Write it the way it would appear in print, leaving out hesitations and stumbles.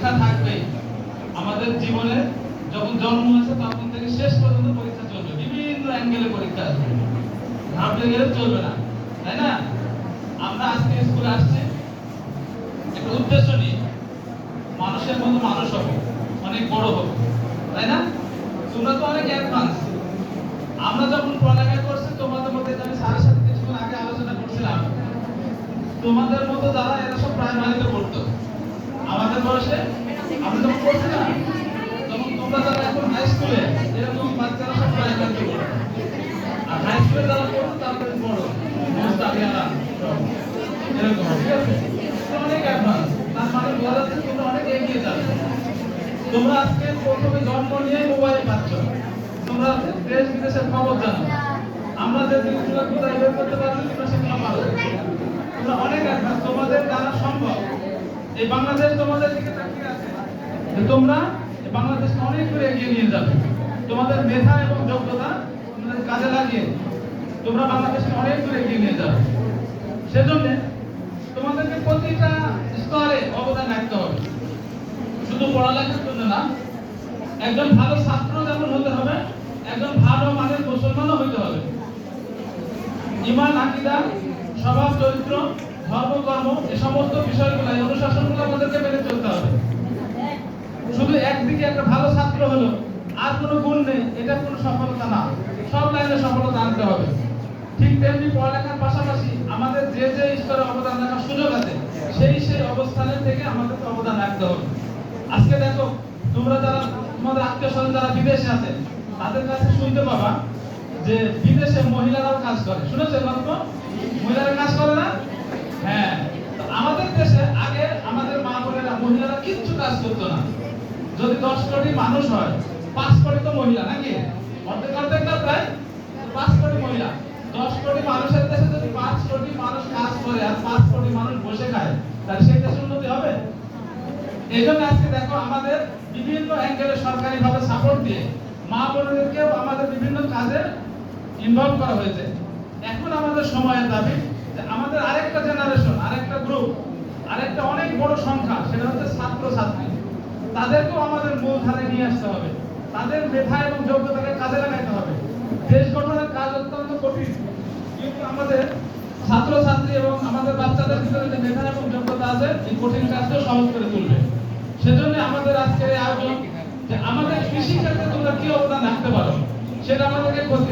পরীক্ষা থাকবে। আমাদের জীবনে যখন জন্ম আছে তখন থেকে শেষ পর্যন্ত পরীক্ষা চলবে, বিভিন্ন অ্যাঙ্গেলে পরীক্ষা আসবে, ভাবতে গেলে চলবে না, তাই না? আমরা আজকে স্কুলে আসছি একটা উদ্দেশ্য নিয়ে, মানুষের মতো মানুষ হবে, অনেক বড় হবে, তাই না? তোমরা তো অনেক অ্যাডভান্স। আমরা যখন পড়ালেখা করছি তোমাদের মধ্যে, আমি স্যারের সাথে কিছুক্ষণ আগে আলোচনা করছিলাম, তোমাদের মতো যারা এরা সব প্রাইমারিতে পড়তো আমাদের বয়সে, আমরা যখন পড়ছি না তখন তোমরা যারা এখন হাই স্কুলে, এরকম বাচ্চারা সব প্রাইমারিতে পড়তো। আর হাই স্কুলে যারা পড়তো তাদের বড় মুস্তাফিয়ারা সব এরকম, ঠিক আছে? অনেক অ্যাডভান্স, তার মানে বোঝা যাচ্ছে তোমরা অনেক এগিয়ে যাবে। তোমরা আজকে প্রথমে জন্ম নিয়ে মোবাইল পাচ্ছ, তোমরা দেশ বিদেশের খবর জানো, আমরা যে জিনিসগুলো কোথায় বের করতে পারছি তোমরা সেগুলো পারো। তোমরা অনেক অ্যাডভান্স, তোমাদের দ্বারা সম্ভব। এই বাংলাদেশ তোমাদের দিকে তাকিয়ে আছে যে তোমরা এই বাংলাদেশকে অনেক দূর এগিয়ে নিয়ে যাবে। তোমাদের মেধা এবং যোগ্যতা তোমাদের কাজে লাগিয়ে তোমরা বাংলাদেশকে অনেক দূর এগিয়ে নিয়ে যাবে। সেজন্য তোমাদেরকে প্রতিটা স্তরে অবদান রাখতে হবে, শুধু পড়ালেখার জন্য না। একজন ভালো ছাত্র যেমন হতে হবে, একজন ভালো মানের মুসলমানও হতে হবে। ঈমান, আকীদা, স্বভাব, চরিত্র, ধর্ম, কর্ম, এই সমস্ত বিষয়গুলো, এই অনুশাসনগুলো আমাদেরকে মেনে চলতে হবে। শুধু একদিকে একটা ভালো ছাত্র হলো আর কোনো গুণ নেই, এটা কোনো সফলতা না। সব লাইনে সফলতা আনতে হবে। ঠিক তেমনি পড়ালেখার পাশাপাশি আমাদের যে যে স্তরে অবদান রাখার সুযোগ আছে সেই অবস্থানের থেকে আমাদেরকে অবদান রাখতে হবে। আজকে দেখো, তোমরা যারা তোমাদের আত্মীয় স্বজন যারা বিদেশে আছে তাদের কাছে শুনতে পাবা যে বিদেশে মহিলারাও কাজ করে। শুনেছেন গল্প? মহিলারা কাজ করে না? হ্যাঁ। আমাদের দেশে আগে আমাদের মা বোনেরা, মহিলারা কিচ্ছু কাজ করতো না। যদি 10 কোটি মানুষ হয়, 5 কোটি তো মহিলা, নাকি? অর্ধেক না, প্রায় 5 কোটি মহিলা। 10 কোটি মানুষের দেশে যদি 5 কোটি মানুষ কাজ করে আর 5 কোটি মানুষ বসে খায়, তাহলে সেই দেশের উন্নতি হবে? এই জন্য আজকে দেখো, আমাদের বিভিন্ন অ্যাঙ্গেলে সরকারিভাবে সাপোর্ট দিয়ে মা বোনদেরকেও আমাদের বিভিন্ন কাজে ইনভলভ করা হয়েছে। এখন আমাদের সময়ের দাবি যে আমাদের আরেকটা জেনারেশন, আরেকটা গ্রুপ, আরেকটা অনেক বড় সংখ্যা, সেটা হচ্ছে ছাত্র ছাত্রী। তাদেরকেও আমাদের মূলধারে নিয়ে আসতে হবে, তাদের মেধা এবং যোগ্যতাকে কাজে লাগাতে হবে। দেশ গঠনের কাজ অত্যন্ত কঠিন, কিন্তু আমাদের ছাত্র ছাত্রী এবং আমাদের বাচ্চাদের ভিতরে যে মেধা এবং যোগ্যতা আছে, এই কঠিন কাজকে সহজ করে তুলবে। সেজন্য আমাদের আজকের এই আয়োজন যে আমাদের কৃষি ক্ষেত্রে তোমরা কি অবদান রাখতে পারো সেটা আমাদেরকে করতে